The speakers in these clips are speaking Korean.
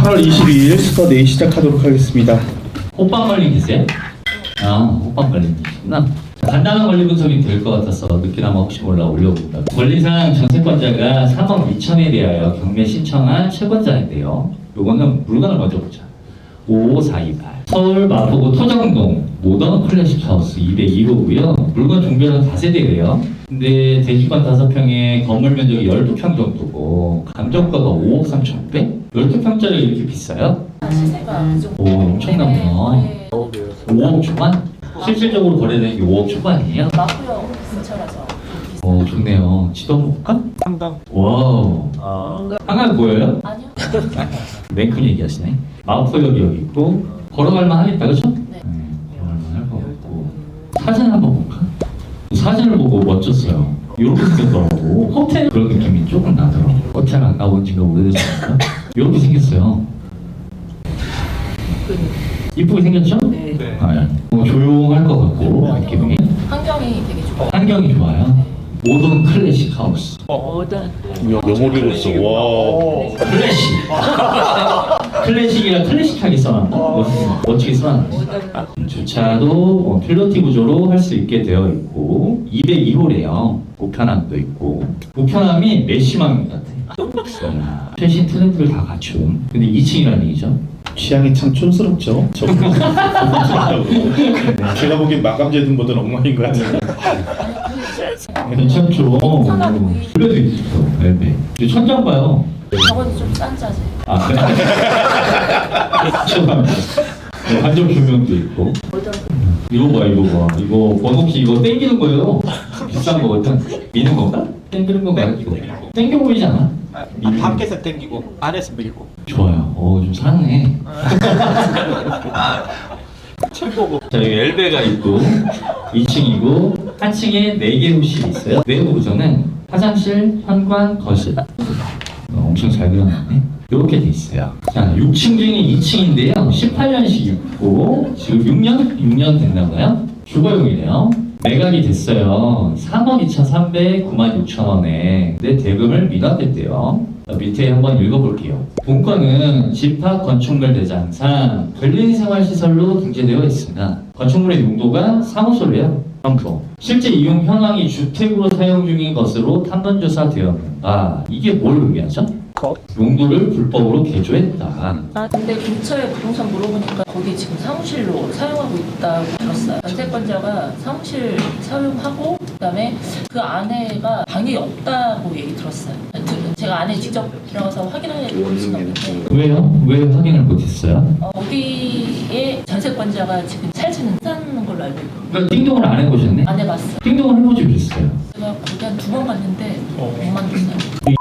8월 22일 수거 내일 시작하도록 하겠습니다. 호빵 걸린 기세요? 아, 호빵 걸린 기세구나. 간단한 권리 분석이 될 것 같아서 늦게나마 혹시 몰라 올려봅니다. 권리상 전세권자가 3억 2천에 대하여 경매 신청한 채권자인데요. 요거는 물건을 먼저 보자. 55428 서울 마포구 토정동 모던 클래식 하우스 202호고요. 물건 종별은 4세대래요. 근데 대지권 5평에 건물 면적이 12평 정도고 감정가가 5억 3,600? 12평짜리 이렇게 비싸요? 시세가 그 정도. 오, 엄청나구나. 5억 초반? 실질적으로 거래되는 게 5억 초반이에요? 마포역 근처라서. 오, 좋네요. 지도 한번 볼까? 한강. 와우. 한강 보여요? 아니요. 맹큰 얘기하시네. 마포역이 여기 있고 걸어갈만 하겠다, 그쵸? 네. 걸어갈만 할 것 같고. 사진 한번 볼까? 사진을 보고 멋졌어요. 이렇게 생겼더라고. 호텔 그런 느낌이 조금 나더라고. 호텔 안 가본 지가 오래됐으니까. 이렇게 생겼어요. 이쁘게 생겼죠? 네. 아, 예. 조용할 것 같고 느낌이. 환경이 되게 좋아요. 환경이 좋아요. 모던 클래식 하우스. 영어리로 써. 와. 클래식. 클래식이라 클래식하게 써놨나? 멋지게 써놨네. 주차도 필로티 구조로 할 수 있게 되어 있고 202호래요. 우편함도 있고 우편함이 메시망 같아. 최신 트렌드를 다 갖춘. 근데 2층이라는 얘기죠. 취향이 참 촌스럽죠. 저 제가 보기엔 마감재등보다는 엉망인 것 같아요. 괜찮죠. 그래도 있어. 네. 천장 봐요. 저건 좀 싼 짜지. 아, 그래? 죄송합니다. 관점 조명도 있고. 이거 봐, 이거 봐. 이거 번호키 이거 땡기는 거예요. 비싼 거 같은. 미는 건가? 땡기는 건가? 이거. 땡겨 보이지 않아? 밖에서 땡기고 안에서 밀고 좋아요. 좀 사네. 최고고. 자, 여기 엘베가 있고 2층이고 한 층에 4개 호실이 있어요. 내부 구조는 화장실, 현관, 거실. 엄청 잘 그려놨네. 이렇게 돼 있어요. 자, 6층 중에 2층인데요. 18년식이고 지금 6년 됐나 봐요. 주거용이래요. 매각이 됐어요. 3억 2,300, 9만 6천 원에. 근데 대금을 미납했대요. 밑에 한번 읽어볼게요. 본건은 집합 건축물 대장상 근린생활시설로 등재되어 있으나 건축물의 용도가 사무소래요. 평소. 실제 이용 현황이 주택으로 사용 중인 것으로 탐문조사되었는가? 이게 뭘 의미하죠? 용도를 불법으로 개조했다. 근데 근처에 부동산 물어보니까 거기 지금 사무실로 사용하고 있다고 들었어요. 전세권자가 사무실 사용하고 그다음에 그 안에가 방이 없다고 얘기 들었어요. 제가 안에 직접 들어가서 확인할 수는 없는데 왜요? 왜 확인을 못했어요? 거기에 전세권자가 지금 살지는 않는 걸로 알고 있고 그러니까 띵동을 안 해보셨네? 안 해봤어. 띵동을 해보지 그랬어요. 제가 거기 한 2번 갔는데 못 만났어요.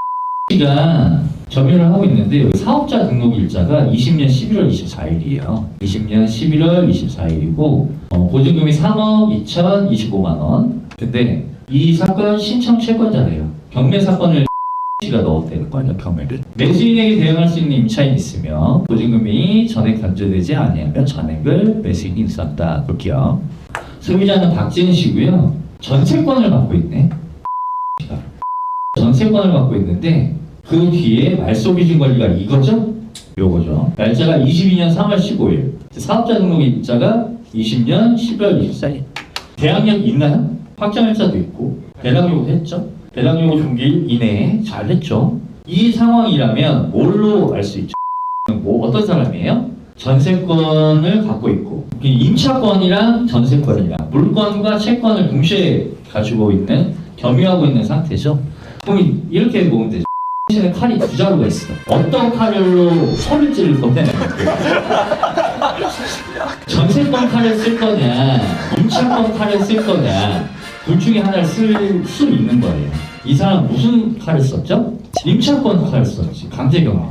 가 점유를 하고 있는데 여기 사업자 등록 일자가 20년 11월 24일이에요. 20년 11월 24일이고 보증금이 3억 2,025만 원. 근데 이 사건 신청 채권자래요. 경매 사건을 가 넣었대요. 경매를. 매수인에게 대응할 수 있는 임차인이 있으며 보증금이 전액 변제되지 아니하면 전액을 매수인이 있었다. 볼게요. 소유자는 박지은 씨고요. 전세권을 갖고 있네. 전세권을 갖고 있는데 그 뒤에 말소기준 권리가 이거죠? 요거죠. 날짜가 22년 3월 15일. 사업자 등록 일자가 20년 12월 24일. 대항력 있나요? 확정일자도 있고 배당 요구 했죠? 배당 요구 종기일 이내에 잘 했죠? 이 상황이라면 뭘로 알 수 있죠? 뭐 어떤 사람이에요? 전세권을 갖고 있고 임차권이랑 전세권이랑 물권과 채권을 동시에 가지고 있는 겸유하고 있는 상태죠. 그럼 이렇게 보면 되죠. 신에 칼이 2자루가 있어. 어떤 칼로 혀를 찌를 거냐? 전세권 칼을 쓸 거냐, 임차권 칼을 쓸 거냐, 둘 중에 하나를 쓸 수 있는 거예요. 이 사람 무슨 칼을 썼죠? 임차권 칼을 썼지. 강제경매.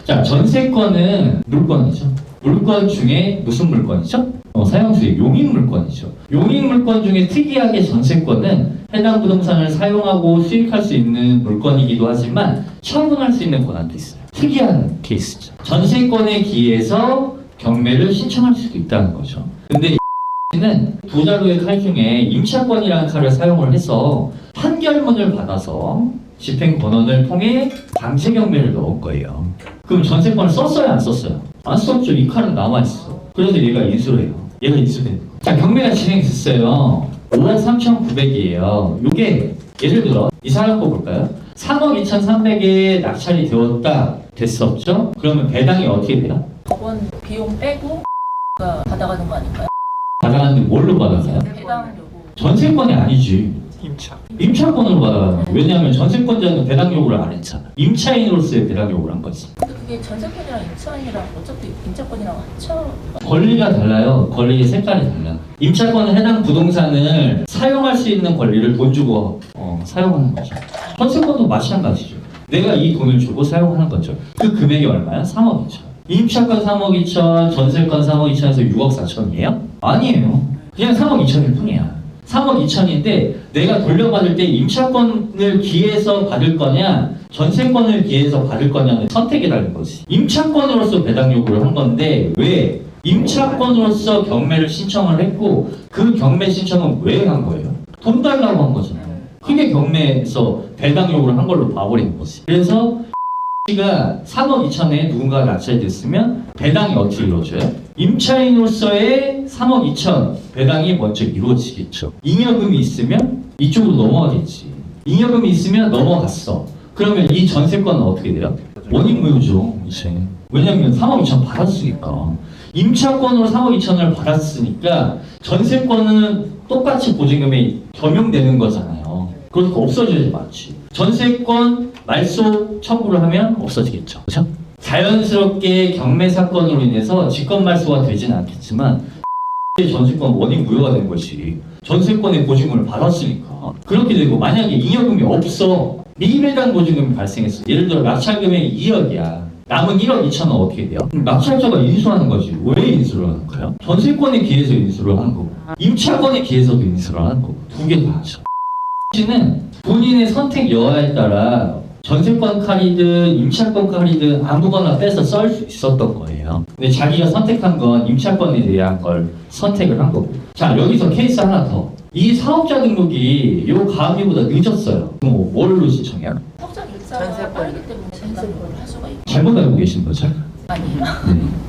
자, 전세권은 물권이죠. 물권 중에 무슨 물권이죠? 사용수의 용익 물권이죠. 용익 물권 중에 특이하게 전세권은 해당 부동산을 사용하고 수익할 수 있는 물건이기도 하지만 처분할 수 있는 권한도 있어요. 특이한 케이스죠. 전세권에 기해서 경매를 신청할 수도 있다는 거죠. 근데 는 2자루의 칼 중에 임차권이라는 칼을 사용을 해서 판결문을 받아서 집행 권한을 통해 강제 경매를 넣은 거예요. 그럼 전세권을 썼어요, 안 썼어요? 안 썼죠. 이 칼은 남아있어. 그래서 얘가 인수를 해요. 얘가 인수된 거. 자, 경매가 진행됐어요. 5억 3,900이에요. 요게 예를 들어 이 사람 거 볼까요? 3억 2,300에 낙찰이 되었다. 됐었죠? 그러면 배당이 어떻게 돼요? 법원 비용 빼고 가 받아가는 거 아닐까요? 받아가는데 뭘로 받아가요? 배당 요구. 전세권이 아니지. 임차. 임차권으로 받아가는 거예요. 왜냐하면 전세권자는 배당 요구를 안 했잖아. 임차인으로서의 배당 요구를 한 거지. 근데 그게 전세권이랑 임차인이랑 어차피 임차권이랑 합쳐. 권리가 달라요. 권리의 색깔이 달라. 임차권은 해당 부동산을 사용할 수 있는 권리를 돈 주고 사용하는 거죠. 전세권도 마찬가지죠. 내가 이 돈을 주고 사용하는 거죠. 그 금액이 얼마야? 3억 2천. 임차권 3억 2천, 전세권 3억 2천에서 6억 4천이에요? 아니에요. 그냥 3억 2천일 뿐이야. 3억 2천인데 내가 돌려받을 때 임차권을 기해서 받을 거냐 전세권을 기해서 받을 거냐는 선택이 다른 거지. 임차권으로서 배당 요구를 한 건데 왜? 임차권으로서 경매를 신청을 했고 그 경매 신청은 왜 한 거예요? 돈 달라고 한 거잖아요. 그게 경매에서 배당 요구를 한 걸로 봐버린 거지. 그래서 가 3억 2천에 누군가가 낙찰됐으면 배당이 어떻게 이루어져요? 임차인으로서의 3억 2천 배당이 먼저 이루어지겠죠. 잉여금이 있으면 이쪽으로 넘어가겠지. 잉여금이 있으면 넘어갔어. 그러면 이 전세권은 어떻게 돼요? 원인무효죠. 이제. 왜냐면 3억 2천 받았으니까. 임차권으로 3억 2천을 받았으니까 전세권은 똑같이 보증금이 겸용되는 거잖아요. 그러니까 없어져야지 맞지. 전세권 말소 청구를 하면 없어지겠죠. 그렇죠? 자연스럽게 경매 사건으로 인해서 직권 말소가 되지는 않겠지만 전세권 원인 무효가 된 것이 전세권의 보증금을 받았으니까 그렇게 되고 만약에 잉여금이 없어 미배당 보증금이 발생했어. 예를 들어 낙찰 금액이 2억이야. 남은 1억 2천은 어떻게 돼요? 낙찰자가 인수하는 거지. 왜 인수를 하는 거예요? 전세권에 기해서 인수를 하는 거고 임차권에 기해서도 인수를 하는 거고 두 개 다죠. 는 본인의 선택 여하에 따라 전세권 칼이든 임차권 칼이든 아무거나 빼서 썰 수 있었던 거예요. 근데 자기가 선택한 건 임차권에 대한 걸 선택을 한 거고. 자, 여기서 케이스 하나 더. 이 사업자 등록이 요 가압류보다 늦었어요. 그럼 뭘로 신청해요? 확정 일자가 빠르기 때문에 전세권을 할 수가 있고. 잘못 알고 계신 거죠? 아니에요.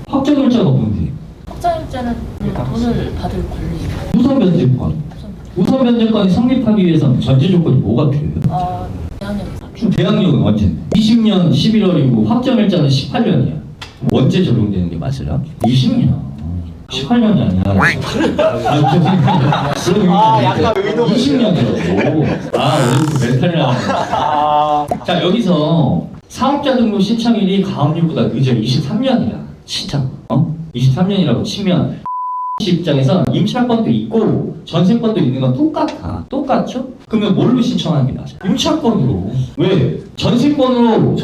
확정 일자가 뭔데? 확정 일자는 돈을 받을 권리. 우선 변제권. 우선 변제권이 성립하기 위해서는 전제 조건이 뭐가 필요해요? 대학력. 지금 대학력은 언제인데? 20년 11월이고 확정일자는 18년이야. 언제 적용되는 게 맞아요? 20년. 18년이 아니야. 약간 의도. 20년이라고. 어디서 멘탈이 나와. 자, 여기서 사업자 등록 신청일이 가압류보다 늦어 23년이야. 진짜. 23년이라고 치면 입장에서 임차권도 있고 전세권도 있는 건 똑같죠? 그러면 뭘로 신청하는 게 나아요? 임차권으로. 왜? 전세권은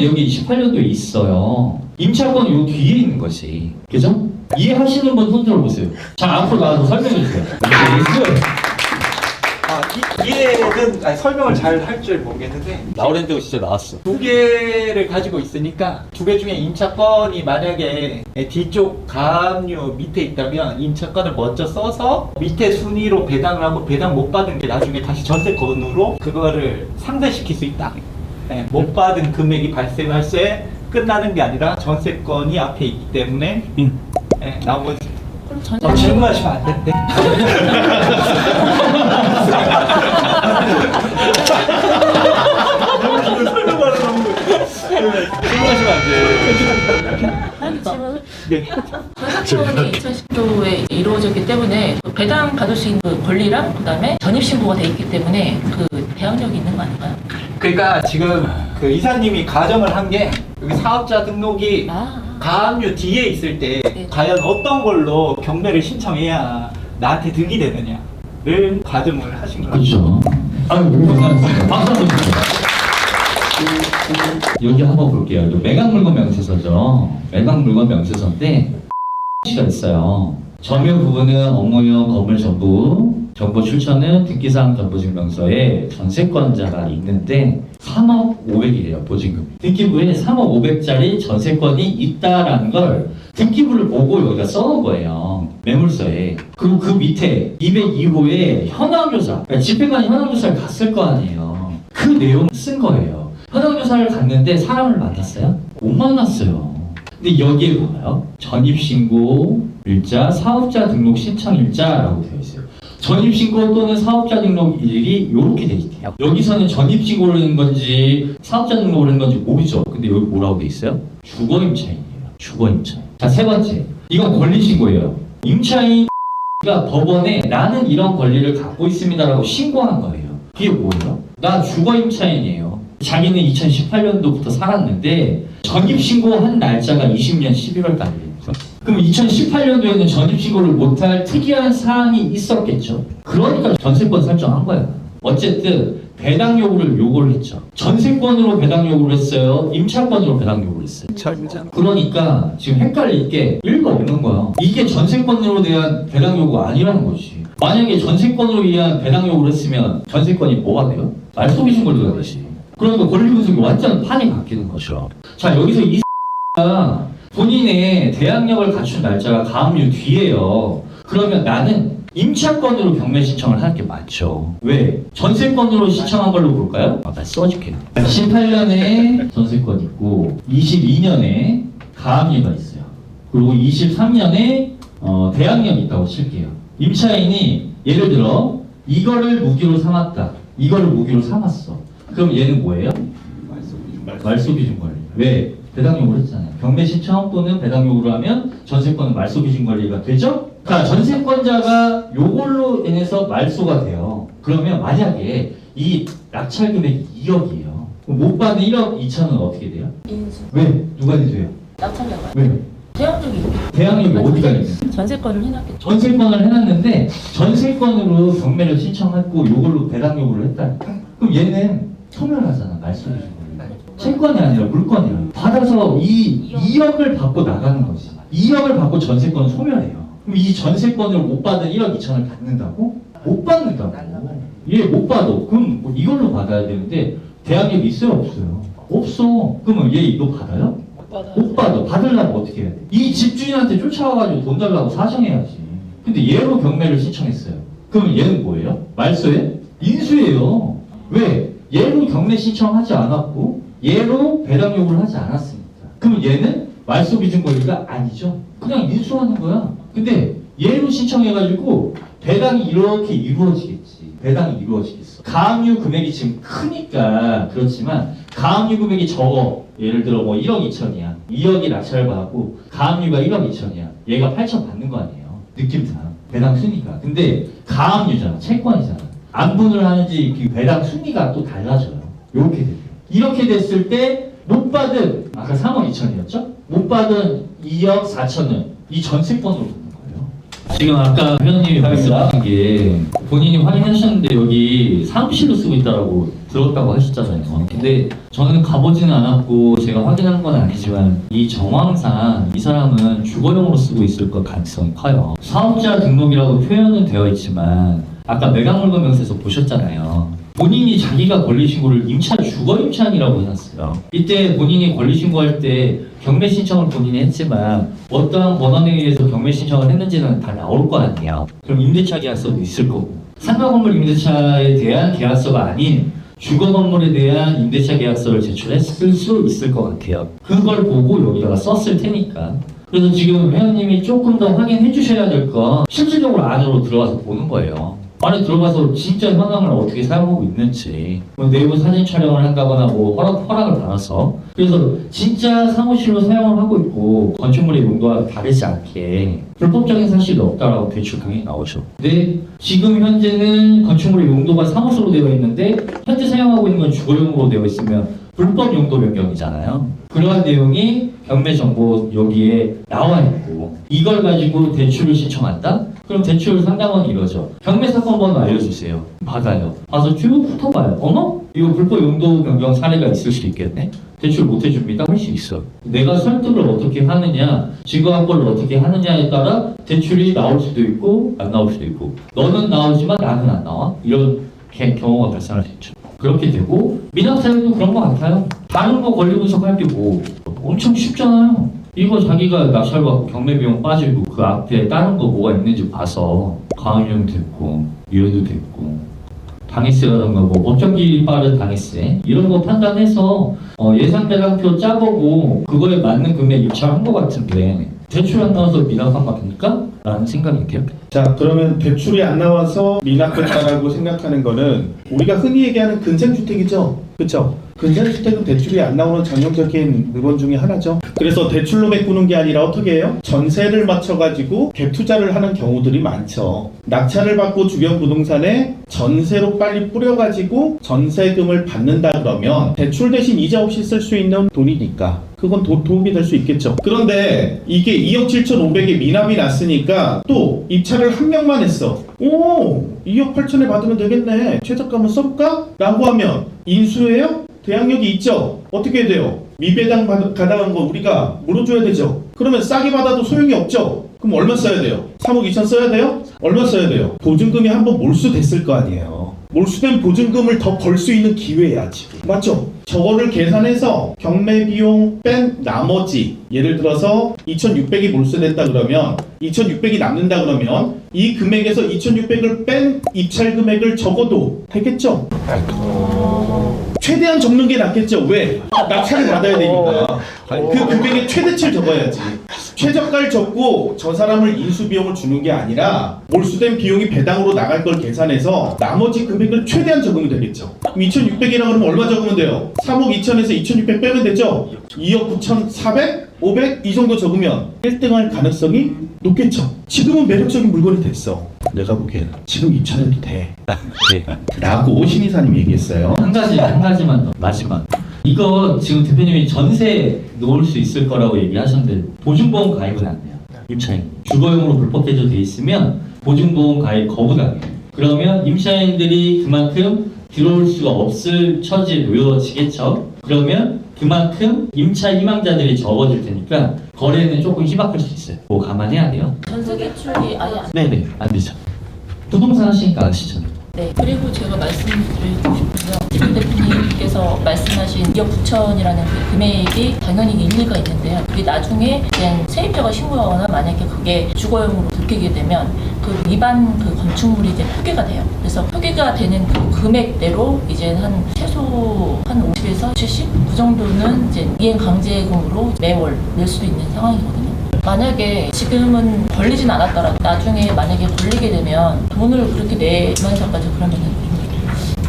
여기 28년도에 있어요. 임차권은 요 뒤에 있는 것이. 그죠? 이해하시는 분 손 들어보세요. 자, 앞으로 나와서 설명해 주세요. 이해는 설명을 잘 할 줄 모르겠는데 라우렌드 진짜 나왔어. 두 개를 가지고 있으니까 두 개 중에 임차권이 만약에 뒤쪽 가압류 밑에 있다면 임차권을 먼저 써서 밑에 순위로 배당을 하고 배당 못 받은 게 나중에 다시 전세권으로 그거를 상쇄시킬 수 있다. 못 받은 금액이 발생할 때 끝나는 게 아니라 전세권이 앞에 있기 때문에 나온 거지. 그럼 전세 질문하시면 안 된대. 질문하시면 안 돼. 아니 지금 네. 전세권이 2010년도에 이루어졌기 때문에 배당 받을 수 있는 그 권리랑 그다음에 전입 신고가 돼 있기 때문에 그 대항력이 있는 거 아닌가요? 그러니까 지금 그 이사님이 가정을 한 게 여기 사업자 등록이 가압류 뒤에 있을 때 네. 과연 어떤 걸로 경매를 신청해야 나한테 득이 되느냐를 가정을 하신 거예요. 그렇죠. 아유, 고생하셨습니다. 박수 한번 주세요. 여기 한번 볼게요. 이거 매각물건 명세서죠. 매각물건 명세서인데 가 있어요. 점유 부분은 업무용 건물 정보 출처는 등기사항 정보증명서에 전세권자가 있는데 3억 500이에요 보증금. 등기부에 3억 500짜리 전세권이 있다라는 걸 등기부를 보고 여기다 써놓은 거예요. 매물서에. 그리고 그 밑에 202호에 현황조사, 그러니까 집행관이 현황조사를 갔을 거 아니에요. 그 내용 쓴 거예요. 현황조사를 갔는데 사람을 만났어요? 못 만났어요. 근데 여기에 봐요. 전입신고 일자, 사업자 등록 신청 일자라고 되어 있어요. 전입신고 또는 사업자 등록 일일이 이렇게 되어 있대요. 여기서는 전입신고를 한 건지 사업자 등록을 한 건지 모르죠. 근데 여기 뭐라고 되어 있어요? 주거임차인이에요. 주거임차인. 자, 세 번째. 이건 권리신고예요. 임차인가 법원에 나는 이런 권리를 갖고 있습니다라고 신고한 거예요. 그게 뭐예요? 나 주거임차인이에요. 자기는 2018년도부터 살았는데 전입신고한 날짜가 20년 11월달이에요. 그럼 2018년도에는 전입신고를 못할 특이한 사항이 있었겠죠. 그러니까 전세권 설정한 거야. 어쨌든 배당 요구를 했죠. 전세권으로 배당 요구를 했어요. 임차권으로 배당 요구를 했어요. 그러니까 지금 헷갈릴 게 1가 없는 거야. 이게 전세권으로 대한 배당 요구가 아니라는 거지. 만약에 전세권으로 위한 배당 요구를 했으면 전세권이 뭐가 돼요? 말소기준 권리가 되지. 그러니까 권리 분석이 완전 판이 바뀌는 거죠. 자, 여기서 이 가 본인의 대항력을 갖춘 날짜가 가압류 뒤에요. 그러면 나는 임차권으로 경매 신청을 하는 게 맞죠. 왜? 전세권으로 신청한 걸로 볼까요? 나 써줄게요. 18년에 전세권 있고 22년에 가압류가 있어요. 그리고 23년에 대항력이 있다고 칠게요. 임차인이 예를 들어 이거를 무기로 삼았다. 이거를 무기로 삼았어. 그럼 얘는 뭐예요? 말소기준 권리. 왜? 배당 요구를 했잖아요. 경매 신청 또는 배당 요구를 하면 전세권은 말소기준 권리가 되죠? 자, 전세권자가 요걸로 인해서 말소가 돼요. 그러면 만약에 이 낙찰 금액이 2억이에요. 못 받은 1억 2천은 어떻게 돼요? 인수. 왜? 누가 돼요? 낙찰자가. 왜? 대항력이 대항력이 어디가 있는? 전세권을 해놨겠죠. 전세권을 해놨는데 전세권으로 경매를 신청했고 요걸로 배당 요구를 했다. 그럼 얘는 소멸하잖아. 말소기준 권리. 채권이 아니라 물건이야. 받아서 이 2억을 받고 나가는 거지. 2억을 받고 전세권을 소멸해요. 그럼 이 전세권을 못 받은 1억 2천을 받는다고? 못 받는다고. 얘 못 받아. 그럼 뭐 이걸로 받아야 되는데 대항력이 있어요? 없어요? 없어. 그러면 얘 이거 받아요? 못 받아. 받으려면 어떻게 해야 돼? 이 집주인한테 쫓아와가지고 돈 달라고 사정해야지. 근데 얘로 경매를 신청했어요. 그러면 얘는 뭐예요? 말소에? 인수예요. 왜? 얘로 경매 신청하지 않았고 얘로 배당 요구를 하지 않았습니다. 그럼 얘는 말소기준 권리가 아니죠. 그냥 인수하는 거야. 근데 얘로 신청해가지고 배당이 이렇게 이루어지겠지. 배당이 이루어지겠어. 가압류 금액이 지금 크니까 그렇지만 가압류 금액이 적어. 예를 들어 뭐 1억 2천이야. 2억이 낙찰을 받았고 가압류가 1억 2천이야. 얘가 8천 받는 거 아니에요. 느낌상. 배당 순위가. 근데 가압류잖아. 채권이잖아. 안분을 하는지 그 배당 순위가 또 달라져요. 이렇게 돼요. 이렇게 됐을 때 못 받은 아까 3억 2천이었죠? 못 받은 2억 4천은 이 전세권으로 받는 거예요. 지금 아까 회원님이 말씀하신 게 본인이 확인하셨는데 여기 사무실로 쓰고 있다고 들었다고 하셨잖아요. 근데 저는 가보지는 않았고 제가 확인한 건 아니지만 이 정황상 이 사람은 주거용으로 쓰고 있을 것 가능성이 커요. 사업자 등록이라고 표현은 되어 있지만 아까 매각물건 명세서 보셨잖아요. 본인이 자기가 권리신고를 주거임차인이라고 해놨어요. 이때 본인이 권리신고할 때 경매 신청을 본인이 했지만 어떠한 권한에 의해서 경매 신청을 했는지는 다 나올 거 아니에요. 그럼 임대차 계약서도 있을 거고 상가건물 임대차에 대한 계약서가 아닌 주거건물에 대한 임대차 계약서를 제출했을 수 있을 것 같아요. 그걸 보고 여기다가 썼을 테니까. 그래서 지금 회원님이 조금 더 확인해 주셔야 될 건 실질적으로 안으로 들어가서 보는 거예요. 안에 들어가서 진짜 현황을 어떻게 사용하고 있는지 뭐 내부 사진 촬영을 한다거나 뭐 허락을 받아서 그래서 진짜 사무실로 사용을 하고 있고 건축물의 용도와 다르지 않게 불법적인 사실이 없다라고 대출 강의 나오죠. 근데 지금 현재는 건축물의 용도가 사무실로 되어 있는데 현재 사용하고 있는 건 주거용으로 되어 있으면 불법 용도 변경이잖아요. 그러한 내용이 경매 정보 여기에 나와 있고 이걸 가지고 대출을 신청한다? 그럼 대출 상담원이 이러죠. 경매 사건 번호 알려주세요. 받아요. 봐서 쭉 훑어봐요. 어머? 이거 불법 용도 변경 사례가 있을 수 있겠네? 대출 못 해줍니다. 할 수 있어. 내가 설득을 어떻게 하느냐, 증거 확보를 어떻게 하느냐에 따라 대출이 나올 수도 있고 안 나올 수도 있고 너는 나오지만 나는 안 나와? 이런 경우가 발생할 수 있죠. 그렇게 되고 민학사회도 그런 것 같아요. 다른 거 권리 분석할 게 뭐 엄청 쉽잖아요. 이거 자기가 낙찰받고 경매 비용 빠지고 그 앞에 다른 거 뭐가 있는지 봐서 가압류 됐고 이래도 됐고 당해세라던가 뭐 어쩌기 빠른 당해세 이런 거 판단해서 예상대상표 짜보고 그거에 맞는 금액 입찰한 것 같은데 대출 안 나와서 미납한 겁니까? 라는 생각이 들어요. 자, 그러면 대출이 안 나와서 미납했다라고 생각하는 거는 우리가 흔히 얘기하는 근생주택이죠. 그렇죠? 근생주택은 대출이 안 나오는 전형적인 물건 중에 하나죠. 그래서 대출로 메꾸는 게 아니라 어떻게 해요? 전세를 맞춰가지고 갭 투자를 하는 경우들이 많죠. 낙찰을 받고 주변 부동산에 전세로 빨리 뿌려가지고 전세금을 받는다 그러면 대출 대신 이자 없이 쓸 수 있는 돈이니까 그건 도움이 될 수 있겠죠. 그런데 이게 2억 7,500에 미납이 났으니까 또 입찰을 한 명만 했어. 오, 2억 8천에 받으면 되겠네. 최저가 한번 써볼까? 라고 하면 인수해요? 대항력이 있죠. 어떻게 해야 돼요? 미배당 가당한 거 우리가 물어줘야 되죠. 그러면 싸게 받아도 소용이 없죠. 그럼 얼마 써야 돼요? 3억 2천 써야 돼요? 얼마 써야 돼요? 보증금이 한번 몰수됐을 거 아니에요. 몰수된 보증금을 더 벌 수 있는 기회야 지금. 맞죠? 저거를 계산해서 경매 비용 뺀 나머지, 예를 들어서 2,600이 몰수됐다 그러면 2,600이 남는다 그러면 이 금액에서 2,600을 뺀 입찰 금액을 적어도 되겠죠? 최대한 적는 게 낫겠죠. 왜? 낙찰을 받아야 되니까. 그 금액의 최대치를 적어야지. 최저가를 적고 저 사람을 인수 비용을 주는 게 아니라 몰수된 비용이 배당으로 나갈 걸 계산해서 나머지 금액을 최대한 적으면 되겠죠. 그럼 2,600이라 그러면 얼마 적으면 돼요? 3억 2천에서 2,600 빼면 되죠? 2억 9,400? 500? 이 정도 적으면 1등할 가능성이 높겠죠. 지금은 매력적인 물건이 됐어. 내가 보기에는 지금 입찰해도 돼. 네. 라고 신이사님이 얘기했어요. 한 가지만 더 마지막. 이거 지금 대표님이 전세 놓을 수 있을 거라고 얘기하셨는데 보증보험 가입은 안 돼요. 임차인 주거용으로 불법 개조돼 있으면 보증보험 가입 거부당해요. 그러면 임차인들이 그만큼 들어올 수가 없을 처지에 놓여지겠죠. 그러면 그만큼 임차 희망자들이 적어질 테니까 거래는 조금 희박할 수 있어요. 뭐 감안해야 돼요. 전세 대출이 아예 안 네네, 안 되죠. 부동산 하시니까 아시잖아요. 네. 그리고 제가 말씀드리고 싶은데요. 지금 대표님께서 말씀하신 2억 9천이라는 그 금액이 당연히 일리가 있는데요. 그게 나중에 그냥 세입자가 신고하거나 만약에 그게 주거용으로 들키게 되면 그 위반 그 건축물이 이제 표기가 돼요. 그래서 표기가 되는 그 금액대로 이제 한 최소 한 50에서 70? 그 정도는 이제 이행 강제금으로 매월 낼 수도 있는 상황이거든요. 만약에 지금은 걸리진 않았더라도 나중에 만약에 걸리게 되면 돈을 그렇게 내면서까지 그러면은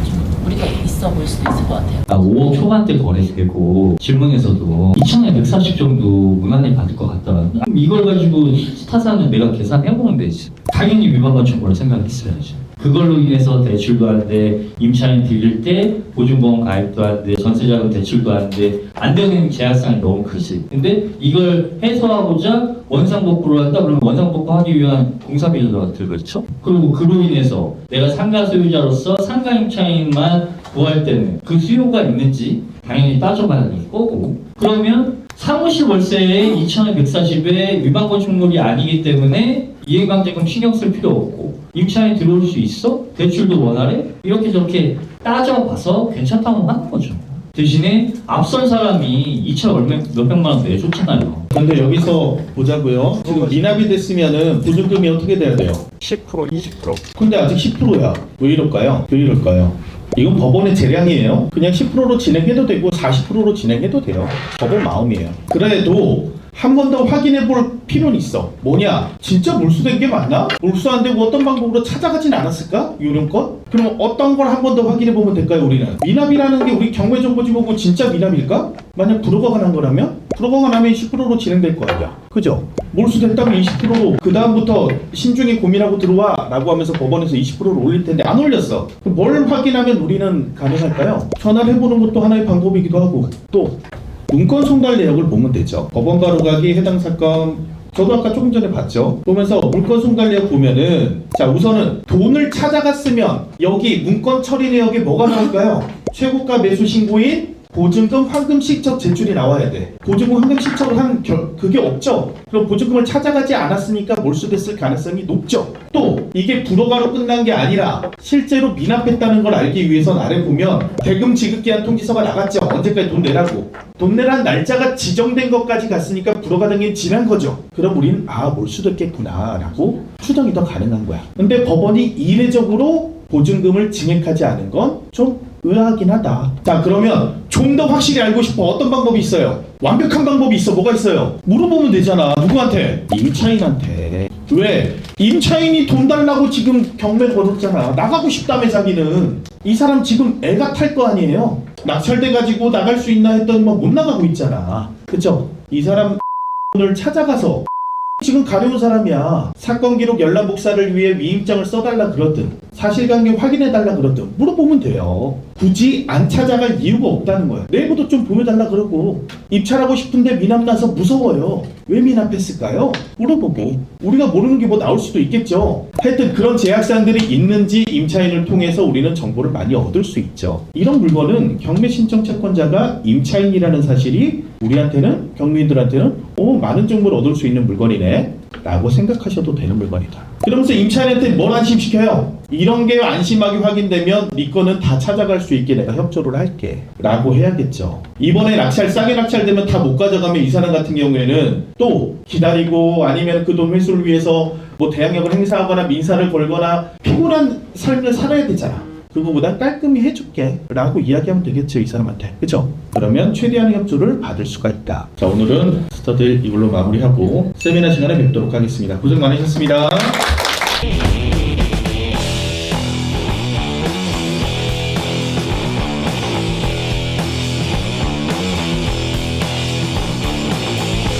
좀 무리가 있어 보일 수도 있을 것 같아요. 5억 초반대 거래되고 질문에서도 2,140 정도 무난히 받을 것 같다. 그럼 이걸 가지고 타산을 내가 계산해보면 되지. 당연히 위반 건축물을 생각했어야지. 그걸로 인해서 대출도 안 돼, 임차인 들릴 때 보증보험 가입도 안 돼, 전세자금 대출도 안 돼, 안 되는 제약상이 너무 크지. 근데 이걸 해소하고자 원상복구를 한다 그러면 원상복구하기 위한 공사비가 들겠죠? 그리고 그로 인해서 내가 상가 소유자로서 상가 임차인만 구할 때는 그 수요가 있는지 당연히 따져봐야 될 거고, 그러면 사무실 월세에 2,140에 위반 건축물이 아니기 때문에 이해강제금 신경 쓸 필요 없고 임차인이 들어올 수 있어? 대출도 원활해? 이렇게 저렇게 따져봐서 괜찮다고 하는 거죠. 대신에 앞선 사람이 2천 몇백만 원 내줬잖아요. 근데 여기서 보자고요. 지금 미납이 됐으면은 보증금이 어떻게 돼야 돼요? 10%, 20%. 근데 아직 10%야. 왜 이럴까요? 왜 이럴까요? 이건 법원의 재량이에요. 그냥 10%로 진행해도 되고 40%로 진행해도 돼요. 법원 마음이에요. 그래도 한 번 더 확인해 볼 필요는 있어. 뭐냐? 진짜 몰수된 게 맞나? 몰수 안 되고 어떤 방법으로 찾아가진 않았을까? 요령껏? 그럼 어떤 걸 한 번 더 확인해 보면 될까요, 우리는? 미납이라는 게 우리 경매정보지 보고 진짜 미납일까? 만약 불허가가 난 거라면? 불허가가 나면 10%로 진행될 거 아니야. 그죠? 몰수됐다면 20%로 그 다음부터 신중히 고민하고 들어와 라고 하면서 법원에서 20%를 올릴 텐데 안 올렸어. 그럼 뭘 확인하면 우리는 가능할까요? 전화를 해보는 것도 하나의 방법이기도 하고, 또 문건 송달 내역을 보면 되죠. 법원 가로가기 해당 사건, 저도 아까 조금 전에 봤죠. 보면서 문건 송달 내역 보면은, 자, 우선은 돈을 찾아갔으면 여기 문건 처리 내역에 뭐가 나올까요? 최고가 매수 신고인, 보증금 환금 실적 제출이 나와야 돼. 보증금 환금 실적을 한 그게 없죠. 그럼 보증금을 찾아가지 않았으니까 몰수됐을 가능성이 높죠. 또 이게 불허가로 끝난 게 아니라 실제로 미납했다는 걸 알기 위해선 아래 보면 대금 지급기한 통지서가 나갔죠. 언제까지 돈 내라고. 돈 내란 날짜가 지정된 것까지 갔으니까 불허가 등이 지난 거죠. 그럼 우리는 몰수됐겠구나 라고 추정이 더 가능한 거야. 근데 법원이 이례적으로 보증금을 증액하지 않은 건 좀 의아하긴 하다. 자, 그러면 좀 더 확실히 알고 싶어. 어떤 방법이 있어요? 완벽한 방법이 있어. 뭐가 있어요? 물어보면 되잖아. 누구한테? 임차인한테. 왜? 임차인이 돈 달라고 지금 경매 걸었잖아. 나가고 싶다며 자기는. 이 사람 지금 애가 탈 거 아니에요? 낙찰돼가지고 나갈 수 있나 했더니 막 못 나가고 있잖아. 그쵸? 이 사람 을 찾아가서 지금 가려운 사람이야. 사건 기록 열람 복사를 위해 위임장을 써달라 그러든 사실관계 확인해달라 그러든 물어보면 돼요. 굳이 안 찾아갈 이유가 없다는 거야. 내부도 좀 보여달라 그러고. 입찰하고 싶은데 미납나서 무서워요. 왜 미납했을까요? 물어보고. 우리가 모르는 게 뭐 나올 수도 있겠죠. 하여튼 그런 제약사항들이 있는지 임차인을 통해서 우리는 정보를 많이 얻을 수 있죠. 이런 물건은 경매 신청 채권자가 임차인이라는 사실이 우리한테는, 경매인들한테는 많은 정보를 얻을 수 있는 물건이네 라고 생각하셔도 되는 물건이다. 그러면서 임차인한테 뭘 안심시켜요? 이런 게 안심하게 확인되면 네 거는 다 찾아갈 수 있게 내가 협조를 할게 라고 해야겠죠. 이번에 낙찰 싸게 낙찰되면 다 못 가져가면 이 사람 같은 경우에는 또 기다리고 아니면 그 돈 회수를 위해서 뭐 대항력을 행사하거나 민사를 걸거나 피곤한 삶을 살아야 되잖아. 그거보다 깔끔히 해줄게 라고 이야기하면 되겠죠, 이 사람한테. 그쵸? 그러면 최대한의 협조를 받을 수가 있다. 자, 오늘은 스터딜 이걸로 마무리하고 세미나 시간에 뵙도록 하겠습니다. 고생 많으셨습니다.